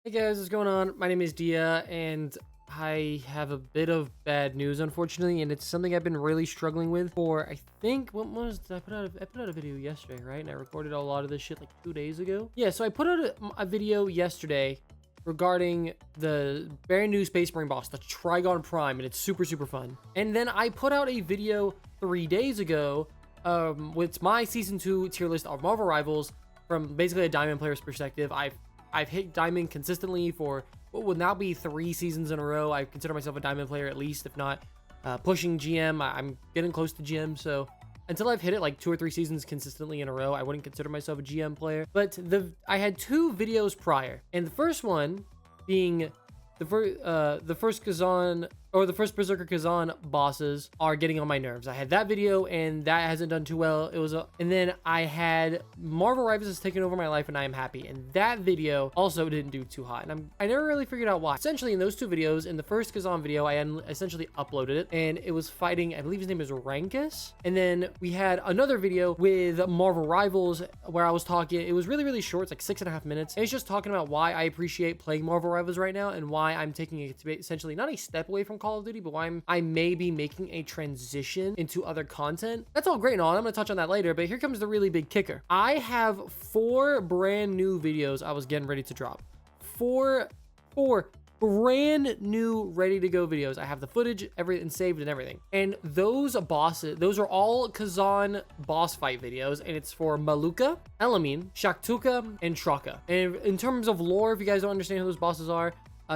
Hey guys, what's going on? My name is Dia, and I have a bit of bad news, unfortunately, and it's something I've been really struggling with for, I think, I put out a video yesterday, right? And I recorded a lot of this shit like 2 days ago. Yeah, so I put out a video yesterday regarding the brand new Space Marine boss, the Trigon Prime, and it's super fun. And then I put out a video 3 days ago with my Season 2 tier list of Marvel Rivals from basically a Diamond player's perspective. I've hit Diamond consistently for what will now be 3 seasons in a row. I consider myself a Diamond player at least, if not pushing GM. I'm getting close to GM, so until I've hit it like 2 or 3 seasons consistently in a row, I wouldn't consider myself a GM player. But I had 2 videos prior, and the first one being the first Khazan, or the first Berserker Khazan bosses are getting on my nerves. I had that video and that hasn't done too well. And then I had Marvel Rivals has taken over my life and I am happy. And that video also didn't do too hot. And I never really figured out why. Essentially in those 2 videos, in the first Khazan video, I essentially uploaded it and it was fighting, I believe his name is Rankus. And then we had another video with Marvel Rivals where I was talking, it was really short. It's like 6.5 minutes. And it's just talking about why I appreciate playing Marvel Rivals right now and why I'm taking it to be essentially not a step away from Call of Duty, but why I may be making a transition into other content. That's all great and all. I'm going to touch on that later, but here comes the really big kicker. I have 4 brand new videos I was getting ready to drop. 4 brand new ready to go videos. I have the footage, everything saved and everything. And those bosses, those are all Khazan boss fight videos, and it's for Maluka, Elamine, Shaktuka, and Traka. And in terms of lore, if you guys don't understand who those bosses are,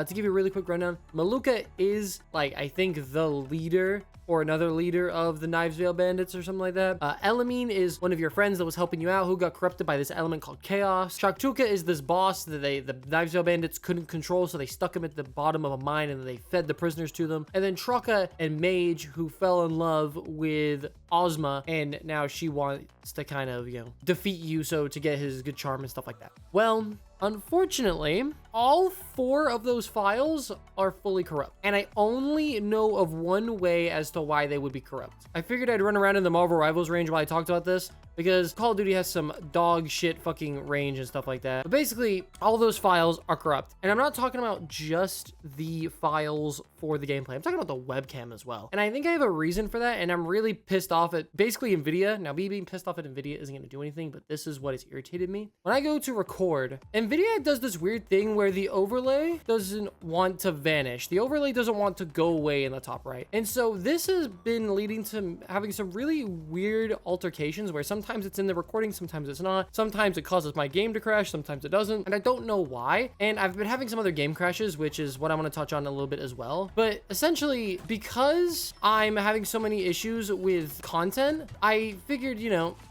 to give you a really quick rundown, Maluka is, like, I think the leader or another leader of the Knivesvale Bandits or something like that. Elamine is one of your friends that was helping you out who got corrupted by this element called Chaos. Shaktuka is this boss that the Knivesvale Bandits couldn't control, so they stuck him at the bottom of a mine and they fed the prisoners to them. And then Traka and Mage, who fell in love with Ozma, and now she wants to kind of, defeat you so to get his good charm and stuff like that. Well, unfortunately, all 4 of those files are fully corrupt, and I only know of one way as to why they would be corrupt. I figured I'd run around in the Marvel Rivals range while I talked about this, because Call of Duty has some dog shit fucking range and stuff like that. But basically, all of those files are corrupt. And I'm not talking about just the files for the gameplay. I'm talking about the webcam as well. And I think I have a reason for that, and I'm really pissed off at basically NVIDIA. Now, me being pissed off at NVIDIA isn't going to do anything, but this is what has irritated me. When I go to record, NVIDIA does this weird thing where the overlay doesn't want to vanish. The overlay doesn't want to go away in the top right. And so this has been leading to having some really weird altercations where sometimes it's in the recording, sometimes it's not. Sometimes it causes my game to crash, sometimes it doesn't. And I don't know why. And I've been having some other game crashes, which is what I want to touch on a little bit as well. But essentially, because I'm having so many issues with content, I figured,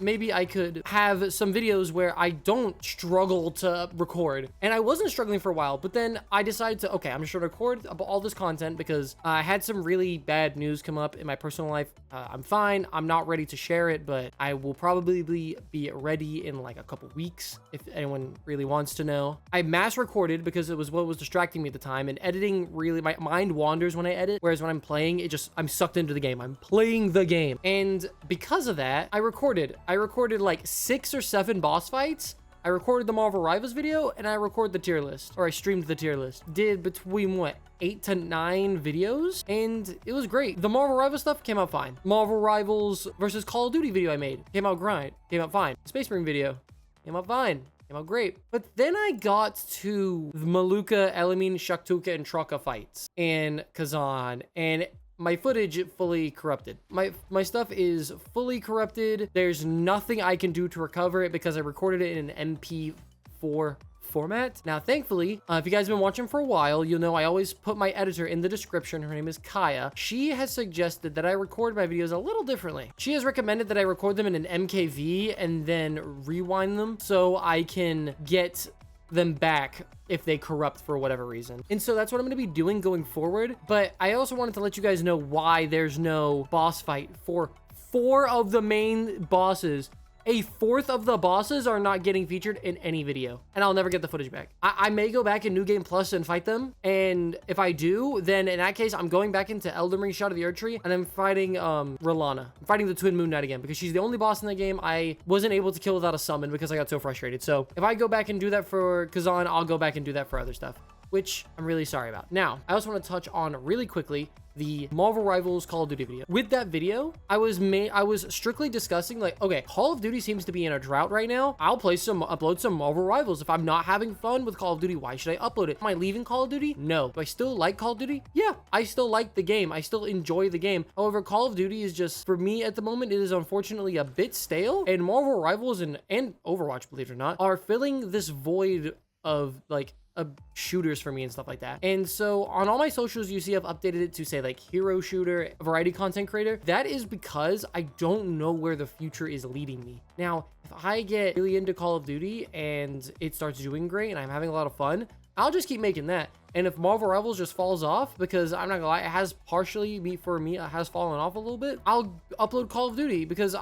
maybe I could have some videos where I don't struggle to record. And I wasn't struggling for a while, but then I decided to, okay, I'm just going to record about all this content because I had some really bad news come up in my personal life. I'm fine. I'm not ready to share it, but I will probably be ready in like a couple weeks if anyone really wants to know. I mass recorded because it was what was distracting me at the time, and editing really, my mind wanders when I edit, whereas when I'm playing, I'm sucked into the game. I'm playing the game. And because of that, I recorded like 6 or 7 boss fights. I recorded the Marvel Rivals video, and I recorded the tier list, or I streamed the tier list. Did between 8 to 9 videos, and it was great. The Marvel Rivals stuff came out fine. Marvel Rivals versus Call of Duty video I made came out fine. Space Marine video came out fine. Came out great. But then I got to the Maluka, Elamine, Shaktuka, and Traka fights in Khazan, and my footage fully corrupted. My stuff is fully corrupted. There's nothing I can do to recover it because I recorded it in an MP4 format. Now, thankfully, if you guys have been watching for a while, you'll know I always put my editor in the description. Her name is Kaya. She has suggested that I record my videos a little differently. She has recommended that I record them in an MKV and then rewind them so I can get them back if they corrupt for whatever reason. And so that's what I'm going to be doing going forward. But I also wanted to let you guys know why there's no boss fight for 4 of the main bosses a fourth of the bosses are not getting featured in any video, and I'll never get the footage back. I may go back in New Game Plus and fight them, and if I do, then in that case, I'm going back into Elden Ring Shot of the Erdtree, and I'm fighting Rilana. I'm fighting the Twin Moon Knight again, because she's the only boss in the game I wasn't able to kill without a summon because I got so frustrated. So if I go back and do that for Khazan, I'll go back and do that for other stuff, which I'm really sorry about. Now, I also want to touch on really quickly the Marvel Rivals Call of Duty video. With that video, I was strictly discussing like, okay, Call of Duty seems to be in a drought right now. I'll upload some Marvel Rivals. If I'm not having fun with Call of Duty, why should I upload it? Am I leaving Call of Duty? No. Do I still like Call of Duty? Yeah, I still like the game. I still enjoy the game. However, Call of Duty is just, for me at the moment, it is unfortunately a bit stale, and Marvel Rivals and Overwatch, believe it or not, are filling this void of like shooters for me and stuff like that. And so on all my socials, you see I've updated it to say like hero shooter, variety content creator. That is because I don't know where the future is leading me. Now, if I get really into Call of Duty and it starts doing great and I'm having a lot of fun, I'll just keep making that. And if Marvel Rivals just falls off, because I'm not gonna lie, it has partially, it has fallen off a little bit, I'll upload Call of Duty because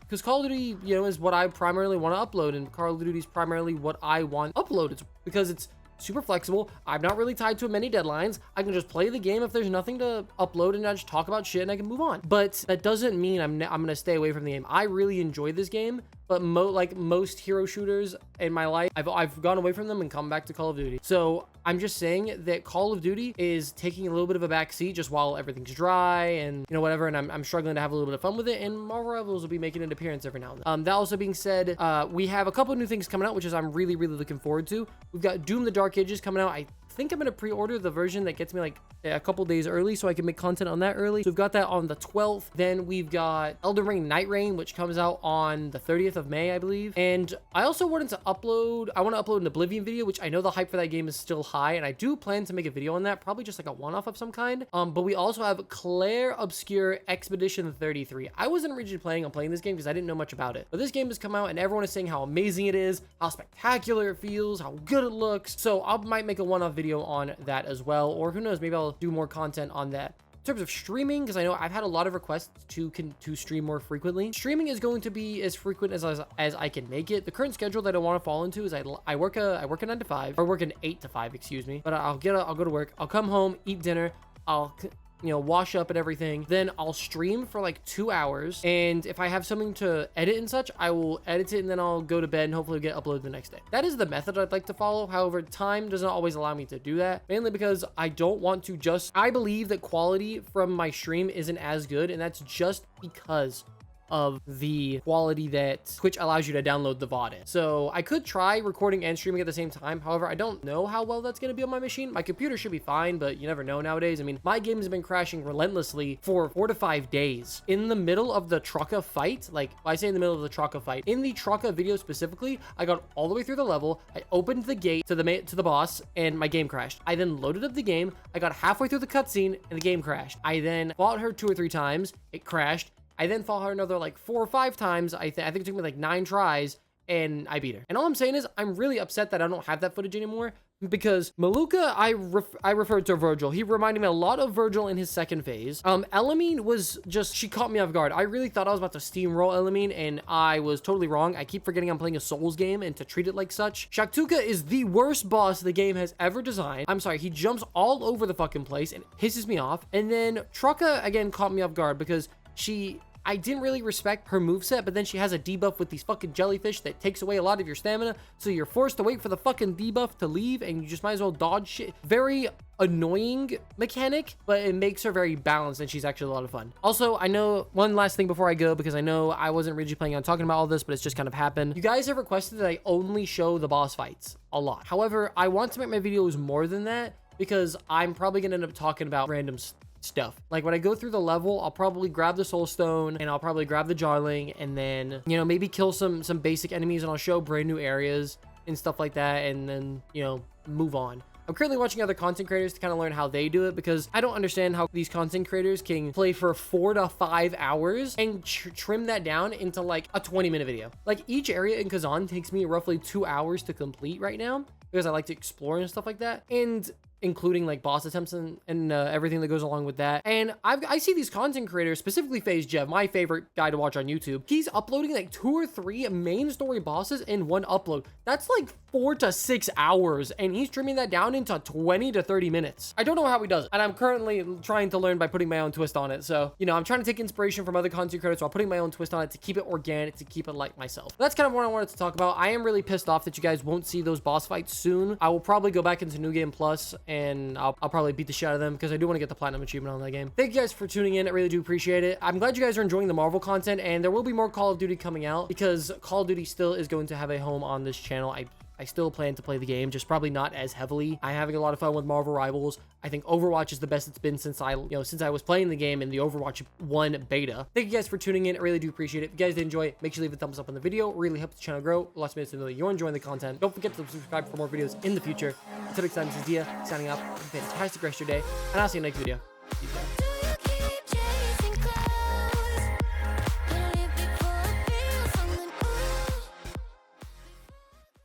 because Call of Duty, you know, is what I primarily want to upload, and Call of Duty is primarily what I want uploaded because it's super flexible. I'm not really tied to many deadlines. I can just play the game if there's nothing to upload, and I just talk about shit and I can move on. But that doesn't mean I'm gonna stay away from the game. I really enjoy this game, but like most hero shooters in my life, I've gone away from them and come back to Call of Duty. So I'm just saying that Call of Duty is taking a little bit of a back seat just while everything's dry and, you know, whatever, and I'm struggling to have a little bit of fun with it, and Marvel Rivals will be making an appearance every now and then. That also being said, we have a couple of new things coming out, which is I'm really looking forward to. We've got Doom the Dark Ages coming out. I think I'm gonna pre-order the version that gets me like a couple days early so I can make content on that early. So we've got that on the 12th. Then we've got Elden Ring Night Reign, which comes out on the 30th of May, I believe. And I also wanted to upload an Oblivion video, which I know the hype for that game is still high, and I do plan to make a video on that, probably just like a one-off of some kind. But we also have Claire Obscure Expedition 33. I wasn't originally planning on playing this game because I didn't know much about it, but this game has come out and everyone is saying how amazing it is, how spectacular it feels, how good it looks. So I might make a one-off video on that as well, or who knows, maybe I'll do more content on that. In terms of streaming, because I know I've had a lot of requests to stream more frequently. Streaming is going to be as frequent as I can make it. The current schedule that I want to fall into is I work a 9 to 5, or work an 8 to 5, excuse me. But I'll go to work, I'll come home, eat dinner, I'll, you know, wash up and everything. Then I'll stream for like 2 hours. And if I have something to edit and such, I will edit it and then I'll go to bed and hopefully get uploaded the next day. That is the method I'd like to follow. However, time doesn't always allow me to do that, mainly because I don't want to I believe that quality from my stream isn't as good. And that's just because of the quality that Twitch allows you to download the VOD in. So I could try recording and streaming at the same time. However, I don't know how well that's going to be on my machine. My computer should be fine, but you never know nowadays. I mean, my game has been crashing relentlessly for 4 to 5 days. In the middle of the Trucka fight, like I say in the middle of the Trucka fight, in the Trucka video specifically, I got all the way through the level. I opened the gate to the boss and my game crashed. I then loaded up the game. I got halfway through the cutscene and the game crashed. I then fought her 2 or 3 times. It crashed. I then fought her another like 4 or 5 times. I think it took me like 9 tries and I beat her. And all I'm saying is I'm really upset that I don't have that footage anymore, because Maluka, I referred to Virgil. He reminded me a lot of Virgil in his second phase. Elamine was just, she caught me off guard. I really thought I was about to steamroll Elamine, and I was totally wrong. I keep forgetting I'm playing a Souls game and to treat it like such. Shaktuka is the worst boss the game has ever designed. I'm sorry, he jumps all over the fucking place and pisses me off. And then Trucka again caught me off guard because I didn't really respect her moveset, but then she has a debuff with these fucking jellyfish that takes away a lot of your stamina, so you're forced to wait for the fucking debuff to leave, and you just might as well dodge shit. Very annoying mechanic, but it makes her very balanced, and she's actually a lot of fun. Also, I know one last thing before I go, because I know I wasn't originally planning on talking about all this, but it's just kind of happened. You guys have requested that I only show the boss fights a lot. However, I want to make my videos more than that, because I'm probably gonna end up talking about random stuff. Like when I go through the level, I'll probably grab the soul stone and I'll probably grab the jarling, and then, you know, maybe kill some basic enemies, and I'll show brand new areas and stuff like that, and then, you know, move on. I'm currently watching other content creators to kind of learn how they do it, because I don't understand how these content creators can play for 4 to 5 hours and trim that down into like a 20-minute video. Like each area in Khazan takes me roughly 2 hours to complete right now, because I like to explore and stuff like that. And including like boss attempts and everything that goes along with that. And I see these content creators, specifically FaZe Jeff, my favorite guy to watch on YouTube. He's uploading like 2 or 3 main story bosses in one upload. That's like 4 to 6 hours, and he's trimming that down into 20 to 30 minutes. I don't know how he does it, and I'm currently trying to learn by putting my own twist on it. So, you know, I'm trying to take inspiration from other content creators while putting my own twist on it to keep it organic, to keep it like myself. That's kind of what I wanted to talk about. I am really pissed off that you guys won't see those boss fights soon. I will probably go back into New Game Plus, and I'll probably beat the shit out of them because I do want to get the platinum achievement on that game. Thank you guys for tuning in. I really do appreciate it. I'm glad you guys are enjoying the Marvel content, and there will be more Call of Duty coming out because Call of Duty still is going to have a home on this channel. I still plan to play the game, just probably not as heavily. I'm having a lot of fun with Marvel Rivals. I think Overwatch is the best it's been since I was playing the game in the Overwatch 1 beta. Thank you guys for tuning in. I really do appreciate it. If you guys did enjoy, make sure to leave a thumbs up on the video. It really helps the channel grow. Lots of minutes to know that you're enjoying the content. Don't forget to subscribe for more videos in the future. Until next time, this is Dia signing off. Have a fantastic rest of your day, and I'll see you in the next video.